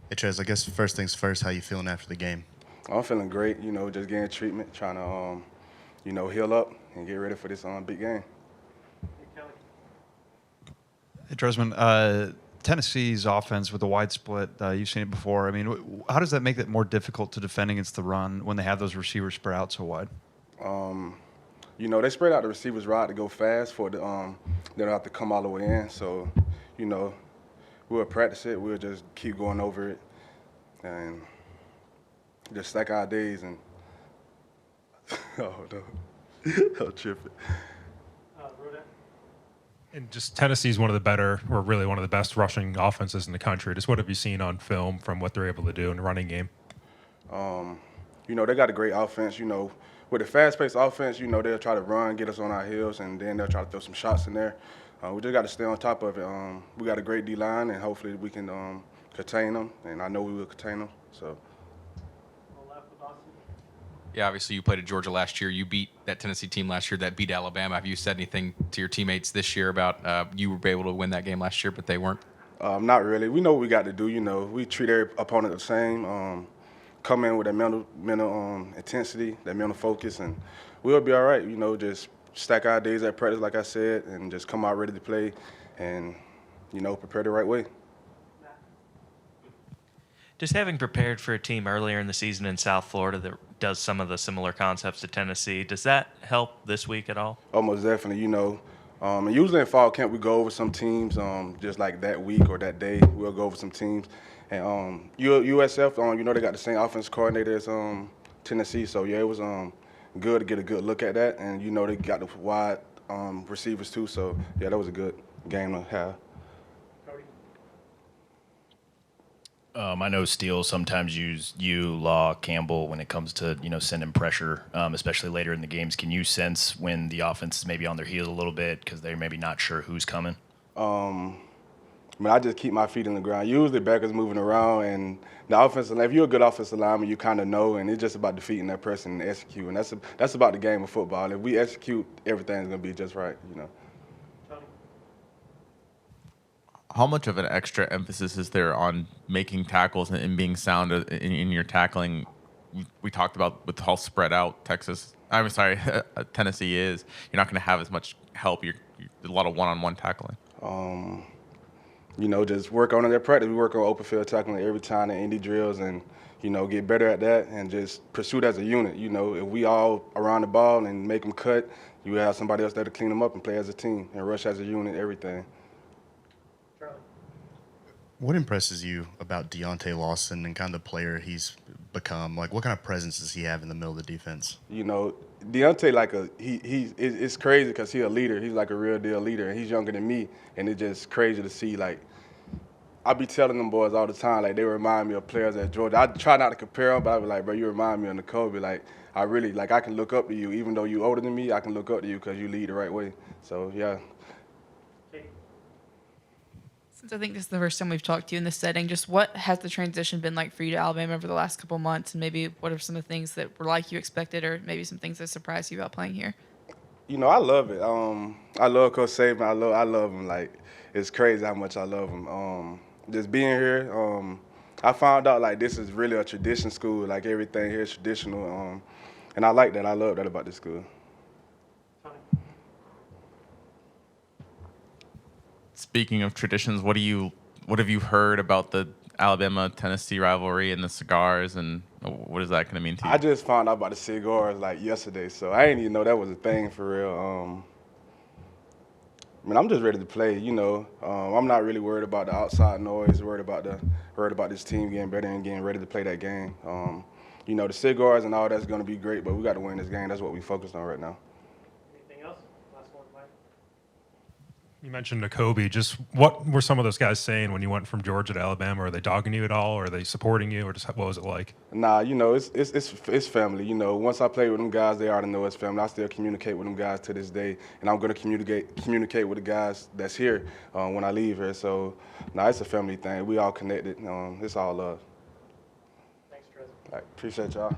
Hey, Trez, I guess first things first, how you feeling after the game? I'm feeling great, just getting treatment, trying to, heal up and get ready for this big game. Hey, Trezmen, Tennessee's offense with the wide split, you've seen it before. I mean, how does that make it more difficult to defend against the run when they have those receivers spread out so wide? Um, they spread out the receivers right to go fast for they don't have to come all the way in. So, you know, we'll practice it. We'll just keep going over it and just stack our days and oh no, I'm tripping. And just Tennessee's one of the better, or really one of the best rushing offenses in the country. Just what have you seen on film from what they're able to do in the running game? Um, they got a great offense. With the fast-paced offense, they'll try to run, get us on our heels, and then they'll try to throw some shots in there. We just got to stay on top of it. We got a great D-line, and hopefully we can contain them, and I know we will contain them. So. Yeah, obviously you played at Georgia last year. You beat that Tennessee team last year that beat Alabama. Have you said anything to your teammates this year about you were able to win that game last year, but they weren't? Not really. We know what we got to do. We treat every opponent the same. Come in with that mental intensity, that mental focus, and we'll be all right. Just stack our days at practice, like I said, and just come out ready to play, and prepare the right way. Just having prepared for a team earlier in the season in South Florida that does some of the similar concepts to Tennessee, does that help this week at all? Almost definitely. And usually in fall camp we go over some teams, just like that week or that day we'll go over some teams. And USF, they got the same offense coordinator as Tennessee, so yeah, it was good to get a good look at that. And they got the wide receivers too, so yeah, that was a good game to have. I know Steele sometimes use you, Law, Campbell when it comes to sending pressure, especially later in the games. Can you sense when the offense is maybe on their heels a little bit because they're maybe not sure who's coming? I just keep my feet in the ground. Usually backers moving around, and the offensive line, if you're a good offensive lineman, you kind of know, and it's just about defeating that person and executing. That's about the game of football. If we execute, everything's gonna be just right. How much of an extra emphasis is there on making tackles and being sound in your tackling? We talked about with how spread out Tennessee is. You're not going to have as much help. You're a lot of one-on-one tackling. Just work on it at practice. We work on open field tackling every time in Indy drills, and get better at that and just pursue it as a unit. If we all around the ball and make them cut, you have somebody else there to clean them up and play as a team and rush as a unit. Everything. What impresses you about Deontay Lawson and kind of the player he's become? Like, what kind of presence does he have in the middle of the defense? Deontay, it's crazy because he's a leader. He's like a real deal leader, and he's younger than me, and it's just crazy to see. Like, I be telling them boys all the time, like they remind me of players at Georgia. I try not to compare them, but I be like, bro, you remind me of Kobe. Like, I really I can look up to you, even though you older than me. I can look up to you because you lead the right way. So yeah. Since I think this is the first time we've talked to you in this setting, just what has the transition been like for you to Alabama over the last couple months, and maybe what are some of the things that were like you expected, or maybe some things that surprised you about playing here? I love it. I love Coach Saban. I love him. Like, it's crazy how much I love him. Just being here, I found out like this is really a tradition school. Like everything here is traditional, and I like that. I love that about this school. Speaking of traditions, what have you heard about the Alabama-Tennessee rivalry and the cigars, and what is that going to mean to you? I just found out about the cigars like yesterday, so I didn't even know that was a thing for real. I'm just ready to play. I'm not really worried about the outside noise. Worried about this team getting better and getting ready to play that game. The cigars and all that's going to be great, but we got to win this game. That's what we focused on right now. You mentioned Kobe. Just what were some of those guys saying when you went from Georgia to Alabama? Are they dogging you at all? Or are they supporting you? Or just what was it like? Nah, it's family. Once I play with them guys, they already know it's family. I still communicate with them guys to this day, and I'm gonna communicate with the guys that's here when I leave here. So, it's a family thing. We all connected. It's all love. Thanks, Trezmen. All right, appreciate y'all.